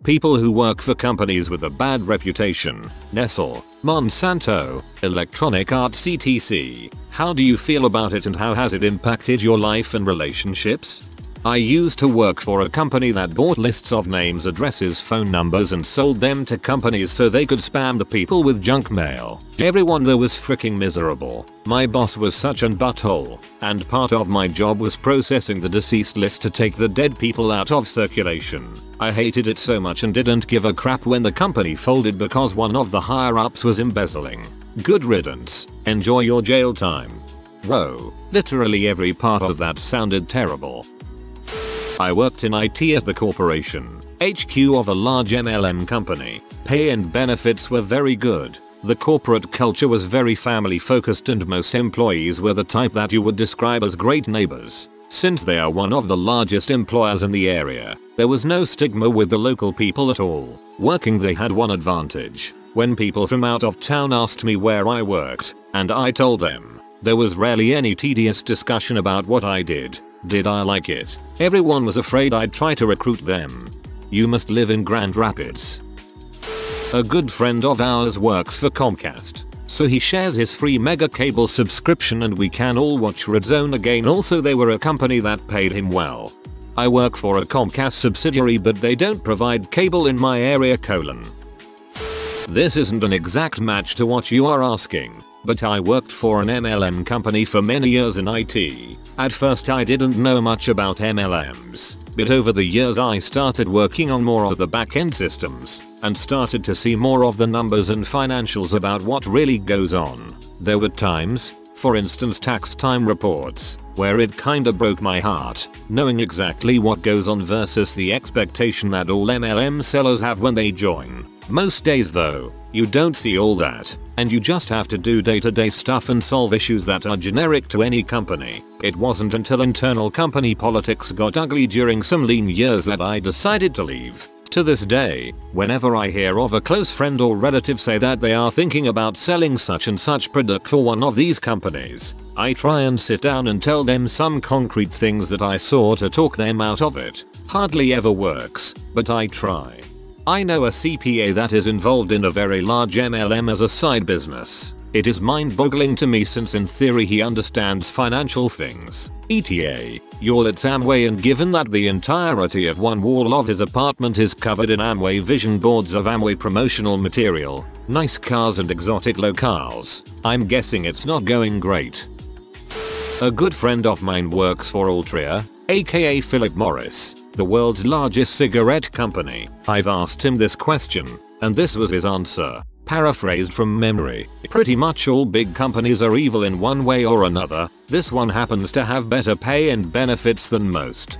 People who work for companies with a bad reputation. Nestle, Monsanto, Electronic Arts etc. How do you feel about it and how has it impacted your life and relationships? I used to work for a company that bought lists of names, addresses, phone numbers and sold them to companies so they could spam the people with junk mail. Everyone there was freaking miserable. My boss was such an butthole, and part of my job was processing the deceased list to take the dead people out of circulation. I hated it so much and didn't give a crap when the company folded because one of the higher ups was embezzling. Good riddance. Enjoy your jail time. Bro, literally every part of that sounded terrible. I worked in IT at the corporation HQ of a large MLM company. Pay and benefits were very good. The corporate culture was very family focused and most employees were the type that you would describe as great neighbors. Since they are one of the largest employers in the area, there was no stigma with the local people at all. Working they had one advantage. When people from out of town asked me where I worked, and I told them, there was rarely any tedious discussion about what I did. Did I like it? Everyone was afraid I'd try to recruit them. You must live in Grand Rapids. A good friend of ours works for Comcast, so he shares his free mega cable subscription and we can all watch Red Zone again. Also they were a company that paid him well. I work for a Comcast subsidiary but they don't provide cable in my area : This isn't an exact match to what you are asking, but I worked for an MLM company for many years in IT. At first I didn't know much about MLMs, but over the years I started working on more of the back-end systems and started to see more of the numbers and financials about what really goes on. There were times, for instance tax time reports, where it kinda broke my heart, knowing exactly what goes on versus the expectation that all MLM sellers have when they join. Most days though, you don't see all that, and you just have to do day-to-day stuff and solve issues that are generic to any company. It wasn't until internal company politics got ugly during some lean years that I decided to leave. To this day, whenever I hear of a close friend or relative say that they are thinking about selling such and such product for one of these companies, I try and sit down and tell them some concrete things that I saw to talk them out of it. Hardly ever works, but I try. I know a CPA that is involved in a very large MLM as a side business. It is mind-boggling to me since in theory he understands financial things. ETA, y'all it's Amway, and given that the entirety of one wall of his apartment is covered in Amway vision boards of Amway promotional material, nice cars and exotic locales, I'm guessing it's not going great. A good friend of mine works for Altria, aka Philip Morris, the world's largest cigarette company. I've asked him this question, and this was his answer, paraphrased from memory. Pretty much all big companies are evil in one way or another. This one happens to have better pay and benefits than most.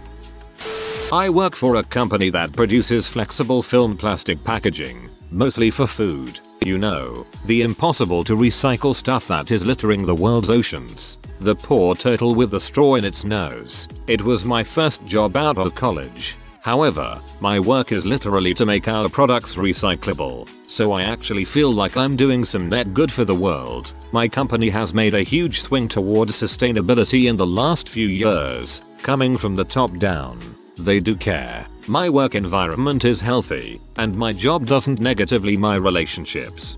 I work for a company that produces flexible film plastic packaging, mostly for food. You know, the impossible to recycle stuff that is littering the world's oceans. The poor turtle with the straw in its nose. It was my first job out of college. However, my work is literally to make our products recyclable, so I actually feel like I'm doing some net good for the world. My company has made a huge swing towards sustainability in the last few years, coming from the top down. They do care. My work environment is healthy, and my job doesn't negatively my relationships.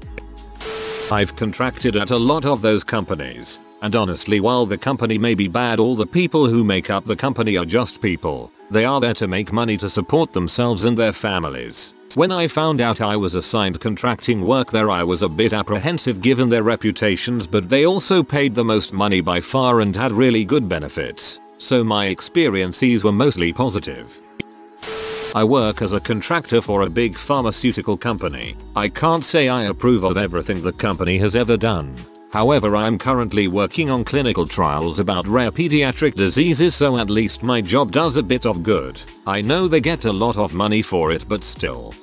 I've contracted at a lot of those companies, and honestly while the company may be bad, all the people who make up the company are just people. They are there to make money to support themselves and their families. When I found out I was assigned contracting work there, I was a bit apprehensive given their reputations, but they also paid the most money by far and had really good benefits, so my experiences were mostly positive. I work as a contractor for a big pharmaceutical company. I can't say I approve of everything the company has ever done. However, I'm currently working on clinical trials about rare pediatric diseases, so at least my job does a bit of good. I know they get a lot of money for it, but still.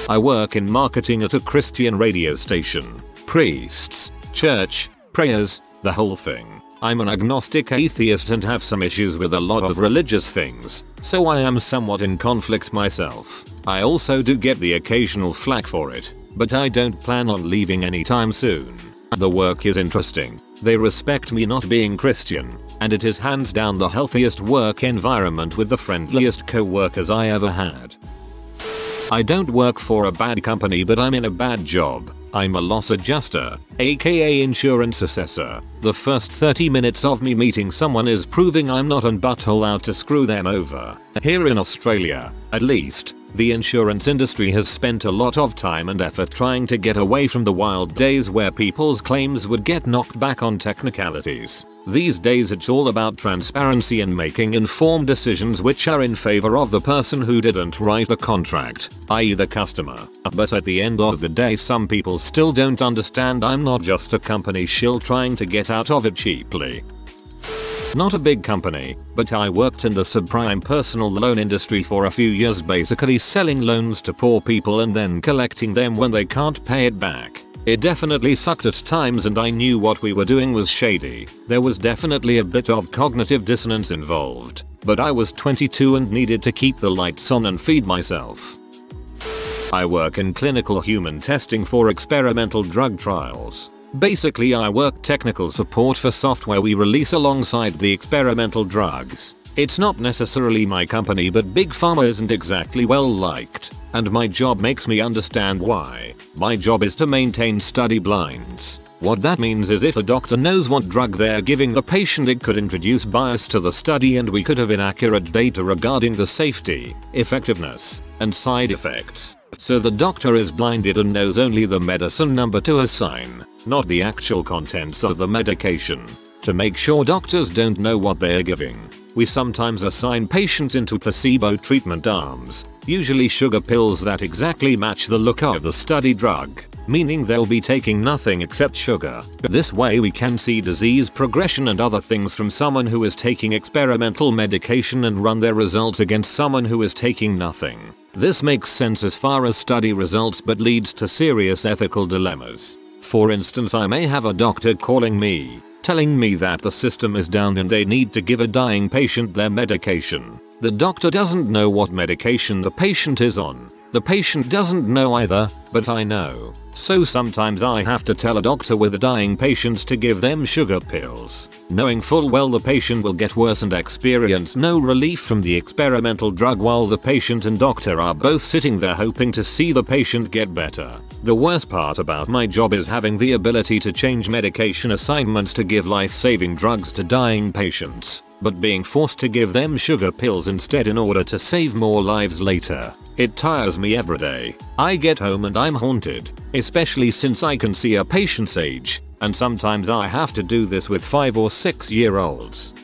I work in marketing at a Christian radio station. Priests, church, prayers, the whole thing. I'm an agnostic atheist and have some issues with a lot of religious things, so I am somewhat in conflict myself. I also do get the occasional flack for it, but I don't plan on leaving anytime soon. The work is interesting, they respect me not being Christian, and it is hands down the healthiest work environment with the friendliest co-workers I ever had. I don't work for a bad company, but I'm in a bad job. I'm a loss adjuster, aka insurance assessor. The first 30 minutes of me meeting someone is proving I'm not an butthole out to screw them over. Here in Australia, at least, the insurance industry has spent a lot of time and effort trying to get away from the wild days where people's claims would get knocked back on technicalities. These days it's all about transparency and making informed decisions which are in favor of the person who didn't write the contract, i.e. the customer. But at the end of the day, some people still don't understand I'm not just a company shill trying to get out of it cheaply. Not a big company, but I worked in the subprime personal loan industry for a few years, basically selling loans to poor people and then collecting them when they can't pay it back. It definitely sucked at times and I knew what we were doing was shady. There was definitely a bit of cognitive dissonance involved, but I was 22 and needed to keep the lights on and feed myself. I work in clinical human testing for experimental drug trials. Basically, I work technical support for software we release alongside the experimental drugs. It's not necessarily my company, but Big Pharma isn't exactly well liked, and my job makes me understand why. My job is to maintain study blinds. What that means is if a doctor knows what drug they're giving the patient, it could introduce bias to the study and we could have inaccurate data regarding the safety, effectiveness, and side effects. So the doctor is blinded and knows only the medicine number to assign, not the actual contents of the medication. To make sure doctors don't know what they're giving, we sometimes assign patients into placebo treatment arms, usually sugar pills that exactly match the look of the study drug, meaning they'll be taking nothing except sugar. This way we can see disease progression and other things from someone who is taking experimental medication and run their results against someone who is taking nothing. This makes sense as far as study results but leads to serious ethical dilemmas. For instance, I may have a doctor calling me, telling me that the system is down and they need to give a dying patient their medication. The doctor doesn't know what medication the patient is on. The patient doesn't know either, but I know. So sometimes I have to tell a doctor with a dying patient to give them sugar pills, knowing full well the patient will get worse and experience no relief from the experimental drug while the patient and doctor are both sitting there hoping to see the patient get better. The worst part about my job is having the ability to change medication assignments to give life-saving drugs to dying patients, but being forced to give them sugar pills instead in order to save more lives later. It tires me every day. I get home and I'm haunted, especially since I can see a patient's age, and sometimes I have to do this with 5 or 6 year olds.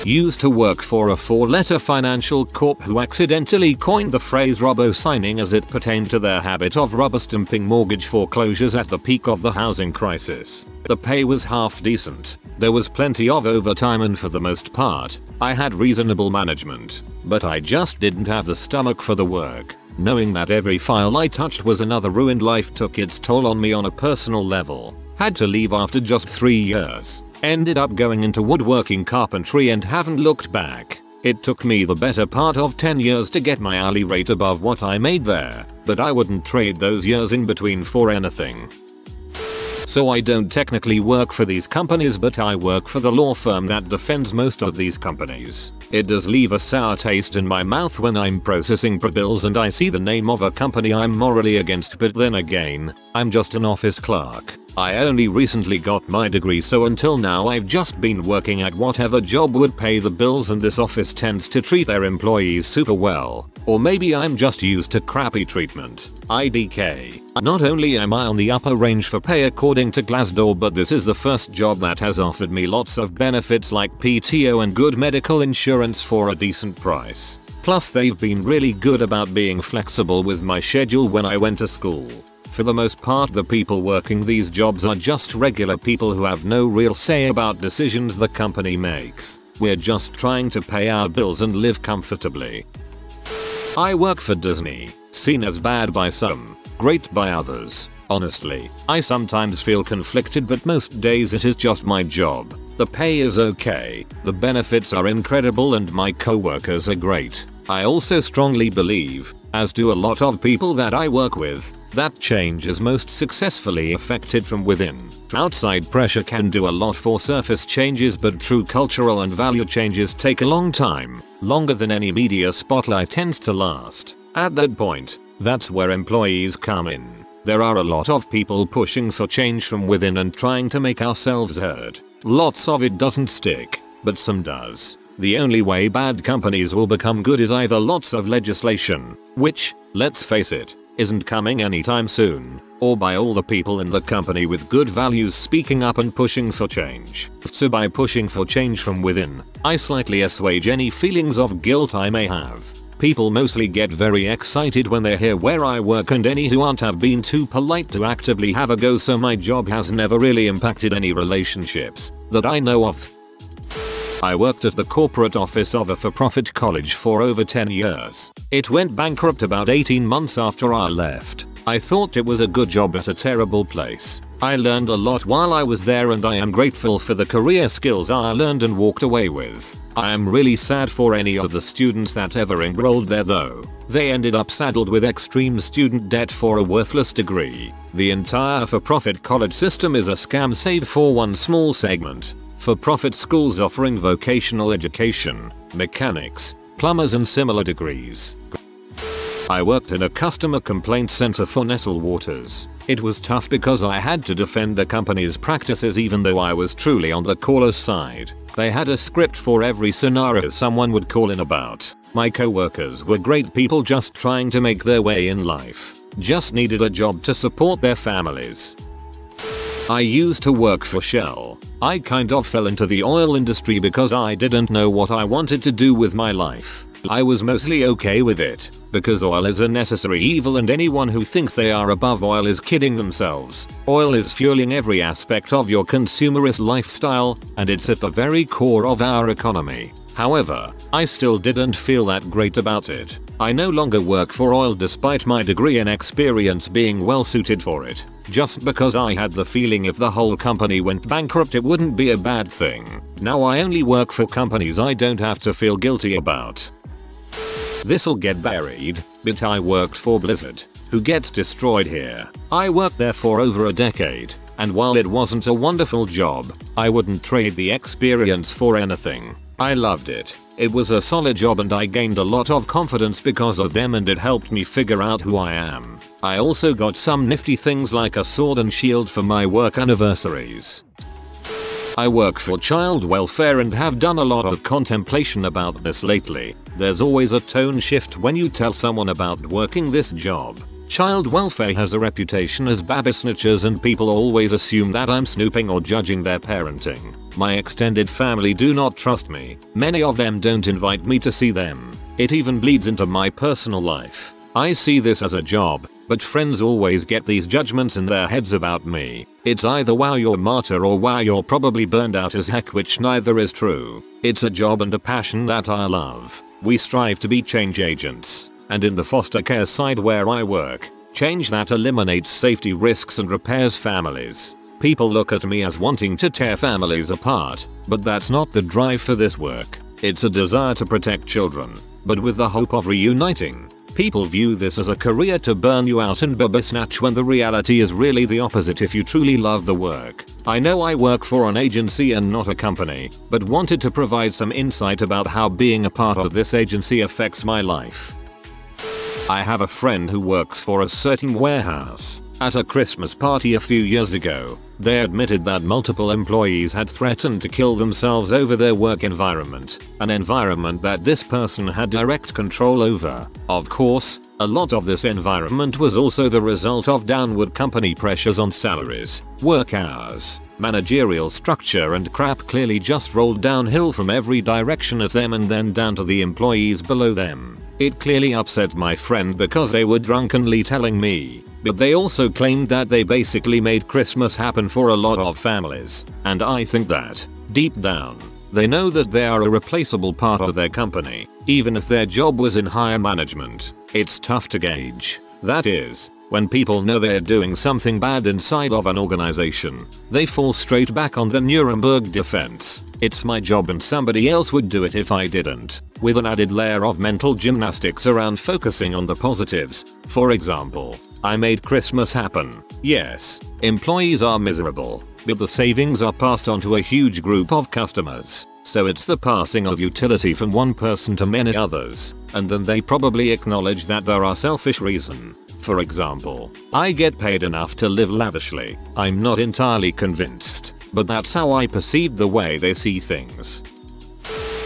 Used to work for a 4-letter financial corp who accidentally coined the phrase robo-signing as it pertained to their habit of rubber-stamping mortgage foreclosures at the peak of the housing crisis. The pay was half decent, there was plenty of overtime, and for the most part, I had reasonable management, but I just didn't have the stomach for the work. Knowing that every file I touched was another ruined life took its toll on me on a personal level. Had to leave after just 3 years. Ended up going into woodworking carpentry and haven't looked back. It took me the better part of 10 years to get my hourly rate above what I made there, but I wouldn't trade those years in between for anything. So I don't technically work for these companies, but I work for the law firm that defends most of these companies. It does leave a sour taste in my mouth when I'm processing bills and I see the name of a company I'm morally against, but then again, I'm just an office clerk. I only recently got my degree, so until now I've just been working at whatever job would pay the bills, and this office tends to treat their employees super well. Or maybe I'm just used to crappy treatment. IDK. Not only am I on the upper range for pay according to Glassdoor, but this is the first job that has offered me lots of benefits like PTO and good medical insurance for a decent price. Plus they've been really good about being flexible with my schedule when I went to school. For the most part, the people working these jobs are just regular people who have no real say about decisions the company makes. We're just trying to pay our bills and live comfortably. I work for Disney, seen as bad by some, great by others. Honestly, I sometimes feel conflicted, but most days it is just my job. The pay is okay, the benefits are incredible, and my coworkers are great. I also strongly believe, as do a lot of people that I work with, that change is most successfully effected from within. Outside pressure can do a lot for surface changes, but true cultural and value changes take a long time, longer than any media spotlight tends to last. At that point, that's where employees come in. There are a lot of people pushing for change from within and trying to make ourselves heard. Lots of it doesn't stick, but some does. The only way bad companies will become good is either lots of legislation, which, let's face it, isn't coming anytime soon, or by all the people in the company with good values speaking up and pushing for change. So by pushing for change from within, I slightly assuage any feelings of guilt I may have. People mostly get very excited when they hear where I work, and any who aren't have been too polite to actively have a go, so my job has never really impacted any relationships that I know of. I worked at the corporate office of a for-profit college for over 10 years. It went bankrupt about 18 months after I left. I thought it was a good job at a terrible place. I learned a lot while I was there, and I am grateful for the career skills I learned and walked away with. I am really sad for any of the students that ever enrolled there though. They ended up saddled with extreme student debt for a worthless degree. The entire for-profit college system is a scam save for one small segment. For-profit schools offering vocational education, mechanics, plumbers and similar degrees. I worked in a customer complaint center for Nestle waters. It was tough because I had to defend the company's practices even though I was truly on the caller's side. They had a script for every scenario someone would call in about. My coworkers were great people just trying to make their way in life. Just needed a job to support their families. I used to work for Shell. I kind of fell into the oil industry because I didn't know what I wanted to do with my life. I was mostly okay with it, because oil is a necessary evil and anyone who thinks they are above oil is kidding themselves. Oil is fueling every aspect of your consumerist lifestyle, and it's at the very core of our economy. However, I still didn't feel that great about it. I no longer work for oil despite my degree and experience being well suited for it, just because I had the feeling if the whole company went bankrupt it wouldn't be a bad thing. Now I only work for companies I don't have to feel guilty about. This'll get buried, but I worked for Blizzard, who gets destroyed here. I worked there for over a decade, and while it wasn't a wonderful job, I wouldn't trade the experience for anything. I loved it. It was a solid job and I gained a lot of confidence because of them, and it helped me figure out who I am. I also got some nifty things like a sword and shield for my work anniversaries. I work for child welfare and have done a lot of contemplation about this lately. There's always a tone shift when you tell someone about working this job. Child welfare has a reputation as baby snitchers and people always assume that I'm snooping or judging their parenting. My extended family do not trust me. Many of them don't invite me to see them. It even bleeds into my personal life. I see this as a job, but friends always get these judgments in their heads about me. It's either wow you're a martyr or wow you're probably burned out as heck, which neither is true. It's a job and a passion that I love. We strive to be change agents. And in the foster care side where I work, change that eliminates safety risks and repairs families. People look at me as wanting to tear families apart, but that's not the drive for this work. It's a desire to protect children, but with the hope of reuniting. People view this as a career to burn you out and baby snatch when the reality is really the opposite if you truly love the work. I know I work for an agency and not a company, but wanted to provide some insight about how being a part of this agency affects my life. I have a friend who works for a certain warehouse. At a Christmas party a few years ago, they admitted that multiple employees had threatened to kill themselves over their work environment, an environment that this person had direct control over. Of course, a lot of this environment was also the result of downward company pressures on salaries, work hours, managerial structure, and crap clearly just rolled downhill from every direction at them and then down to the employees below them. It clearly upset my friend because they were drunkenly telling me, but they also claimed that they basically made Christmas happen for a lot of families, and I think that, deep down, they know that they are a replaceable part of their company, even if their job was in higher management. It's tough to gauge. That is, when people know they're doing something bad inside of an organization, they fall straight back on the Nuremberg defense. It's my job and somebody else would do it if I didn't, with an added layer of mental gymnastics around focusing on the positives. For example, I made Christmas happen. Yes, employees are miserable, but the savings are passed on to a huge group of customers. So it's the passing of utility from one person to many others, and then they probably acknowledge that there are selfish reasons. For example, I get paid enough to live lavishly. I'm not entirely convinced, but that's how I perceive the way they see things.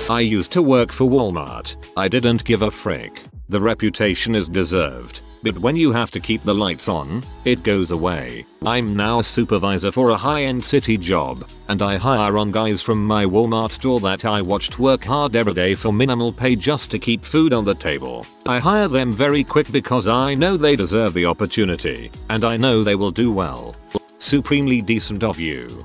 I used to work for Walmart. I didn't give a frick. The reputation is deserved, but when you have to keep the lights on, it goes away. I'm now a supervisor for a high-end city job, and I hire on guys from my Walmart store that I watched work hard every day for minimal pay just to keep food on the table. I hire them very quick because I know they deserve the opportunity, and I know they will do well. Supremely decent of you.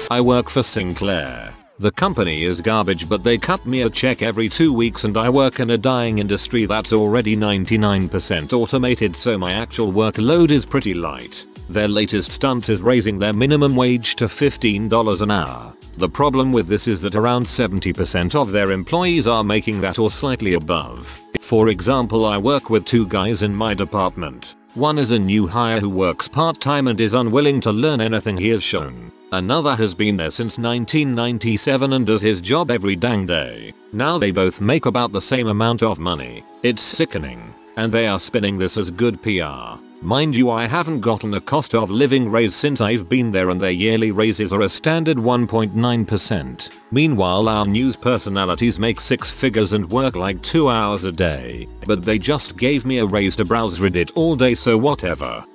I work for Sinclair. The company is garbage, but they cut me a check every 2 weeks, and I work in a dying industry that's already 99% automated, so my actual workload is pretty light. Their latest stunt is raising their minimum wage to $15 an hour. The problem with this is that around 70% of their employees are making that or slightly above. For example, I work with 2 guys in my department. One is a new hire who works part-time and is unwilling to learn anything he is shown. Another has been there since 1997 and does his job every dang day. Now they both make about the same amount of money. It's sickening. And they are spinning this as good PR. Mind you, I haven't gotten a cost of living raise since I've been there, and their yearly raises are a standard 1.9%. Meanwhile, our news personalities make 6 figures and work like 2 hours a day. But they just gave me a raise to browse Reddit all day, so whatever.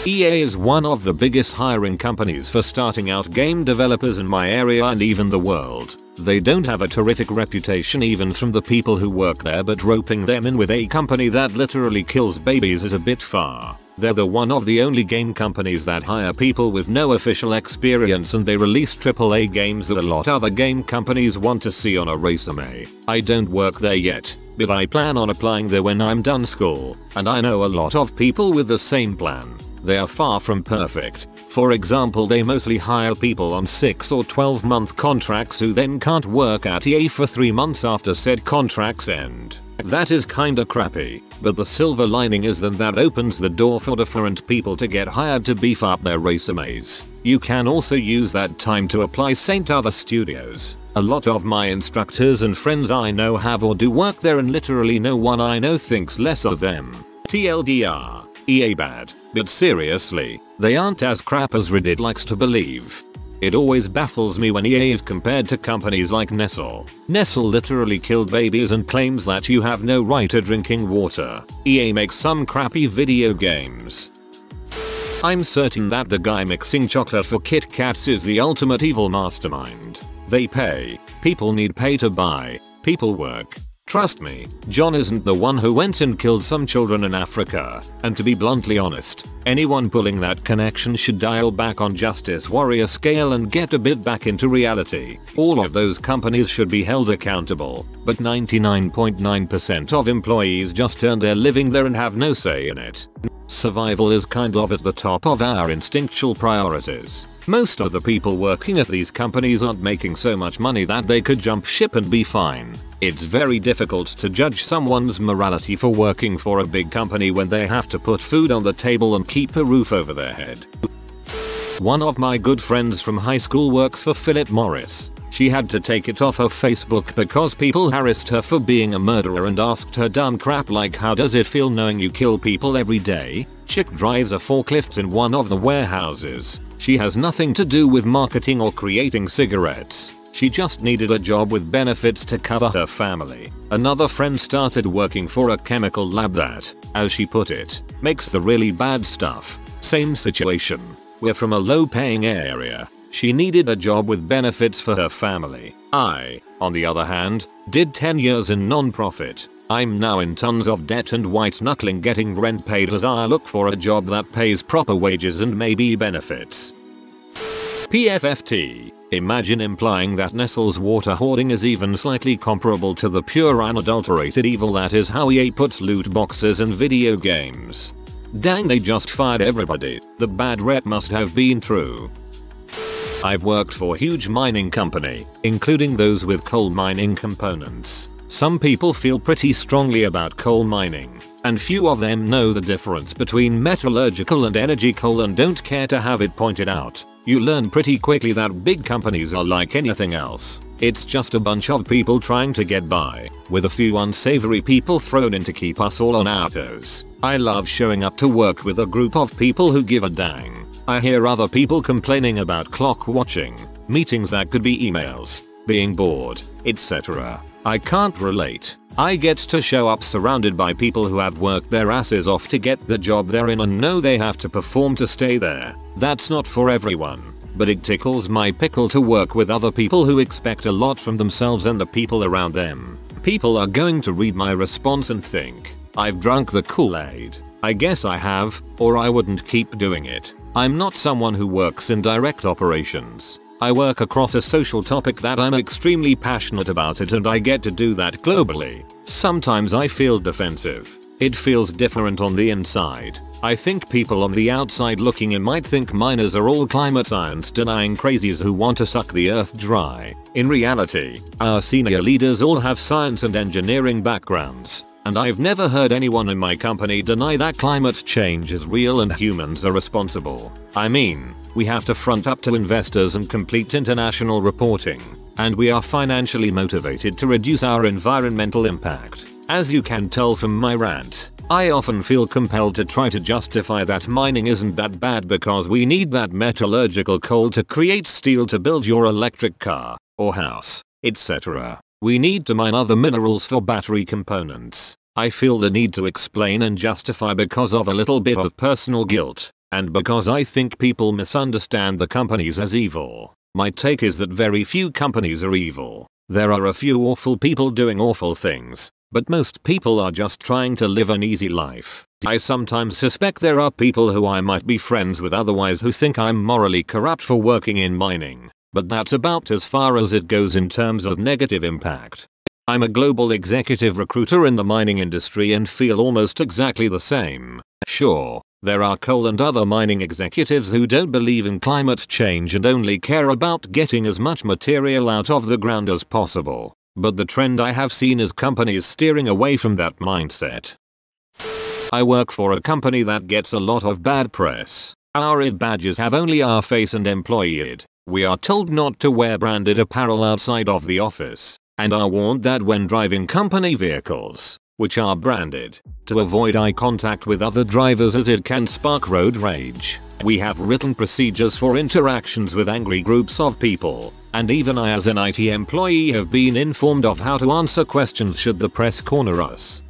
EA is one of the biggest hiring companies for starting out game developers in my area and even the world. They don't have a terrific reputation even from the people who work there, but roping them in with a company that literally kills babies is a bit far. They're one of the only game companies that hire people with no official experience, and they release AAA games that a lot other game companies want to see on a resume. I don't work there yet, but I plan on applying there when I'm done school, and I know a lot of people with the same plan. They are far from perfect. For example, they mostly hire people on 6 or 12-month contracts who then can't work at EA for 3 months after said contracts end. That is kinda crappy, but the silver lining is that opens the door for different people to get hired to beef up their resumes. You can also use that time to apply to other studios. A lot of my instructors and friends I know have or do work there, and literally no one I know thinks less of them. TLDR. EA bad, but seriously, they aren't as crap as Reddit likes to believe. It always baffles me when EA is compared to companies like Nestle. Nestle literally killed babies and claims that you have no right to drinking water. EA makes some crappy video games. I'm certain that the guy mixing chocolate for Kit Kats is the ultimate evil mastermind. They pay, people need pay to buy, people work. Trust me, John isn't the one who went and killed some children in Africa, and to be bluntly honest, anyone pulling that connection should dial back on Justice Warrior scale and get a bit back into reality. All of those companies should be held accountable, but 99.9% of employees just earn their living there and have no say in it. Survival is kind of at the top of our instinctual priorities. Most of the people working at these companies aren't making so much money that they could jump ship and be fine. It's very difficult to judge someone's morality for working for a big company when they have to put food on the table and keep a roof over their head. One of my good friends from high school works for Philip Morris. She had to take it off her Facebook because people harassed her for being a murderer and asked her dumb crap like, how does it feel knowing you kill people every day? Chick drives a forklift in one of the warehouses. She has nothing to do with marketing or creating cigarettes. She just needed a job with benefits to cover her family. Another friend started working for a chemical lab that, as she put it, makes the really bad stuff. Same situation. We're from a low-paying area. She needed a job with benefits for her family. I, on the other hand, did 10 years in non-profit. I'm now in tons of debt and white-knuckling getting rent paid as I look for a job that pays proper wages and maybe benefits. PFFT. Imagine implying that Nestle's water hoarding is even slightly comparable to the pure unadulterated evil that is how EA puts loot boxes in video games. Dang, they just fired everybody. The bad rep must have been true. I've worked for a huge mining company, including those with coal mining components. Some people feel pretty strongly about coal mining, and few of them know the difference between metallurgical and energy coal and don't care to have it pointed out. you learn pretty quickly that big companies are like anything else. It's just a bunch of people trying to get by, with a few unsavory people thrown in to keep us all on our toes. I love showing up to work with a group of people who give a dang. I hear other people complaining about clock watching, meetings that could be emails, being bored, etc. I can't relate. I get to show up surrounded by people who have worked their asses off to get the job they're in and know they have to perform to stay there. That's not for everyone, but it tickles my pickle to work with other people who expect a lot from themselves and the people around them. People are going to read my response and think, I've drunk the Kool-Aid. I guess I have, or I wouldn't keep doing it. I'm not someone who works in direct operations. I work across a social topic that I'm extremely passionate about it, and I get to do that globally. Sometimes I feel defensive. It feels different on the inside. I think people on the outside looking in might think miners are all climate science denying crazies who want to suck the earth dry. In reality, our senior leaders all have science and engineering backgrounds, and I've never heard anyone in my company deny that climate change is real and humans are responsible. I mean, we have to front up to investors and complete international reporting, and we are financially motivated to reduce our environmental impact. As you can tell from my rant, I often feel compelled to try to justify that mining isn't that bad because we need that metallurgical coal to create steel to build your electric car or house, etc. We need to mine other minerals for battery components. I feel the need to explain and justify because of a little bit of personal guilt, and because I think people misunderstand the companies as evil. My take is that very few companies are evil. There are a few awful people doing awful things, but most people are just trying to live an easy life. I sometimes suspect there are people who I might be friends with otherwise who think I'm morally corrupt for working in mining, but that's about as far as it goes in terms of negative impact. I'm a global executive recruiter in the mining industry and feel almost exactly the same. Sure, there are coal and other mining executives who don't believe in climate change and only care about getting as much material out of the ground as possible. But the trend I have seen is companies steering away from that mindset. I work for a company that gets a lot of bad press. Our ID badges have only our face and employee ID. We are told not to wear branded apparel outside of the office, and are warned that when driving company vehicles, which are branded, to avoid eye contact with other drivers as it can spark road rage. We have written procedures for interactions with angry groups of people, and even I as an IT employee have been informed of how to answer questions should the press corner us.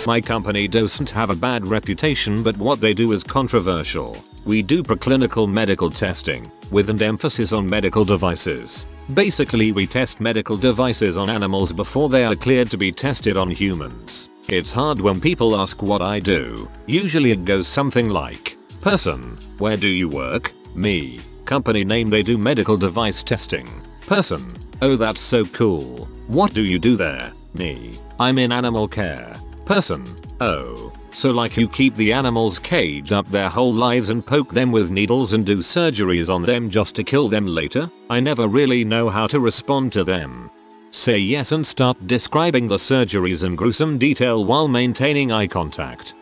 My company doesn't have a bad reputation, but what they do is controversial. We do preclinical medical testing, with an emphasis on medical devices. Basically, we test medical devices on animals before they are cleared to be tested on humans. It's hard when people ask what I do. Usually it goes something like, person, where do you work? Me. Company name, they do medical device testing. Person, oh that's so cool. What do you do there? Me. I'm in animal care. Person, oh, so like you keep the animals caged up their whole lives and poke them with needles and do surgeries on them just to kill them later? I never really know how to respond to them. Say yes and start describing the surgeries in gruesome detail while maintaining eye contact.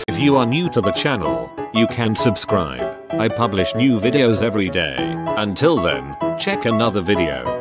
If you are new to the channel, you can subscribe. I publish new videos every day. Until then, check another video.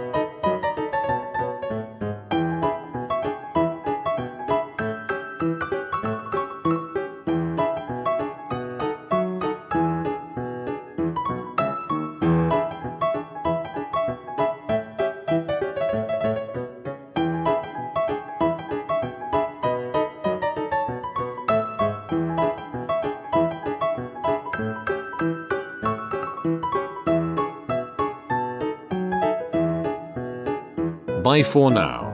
Bye for now.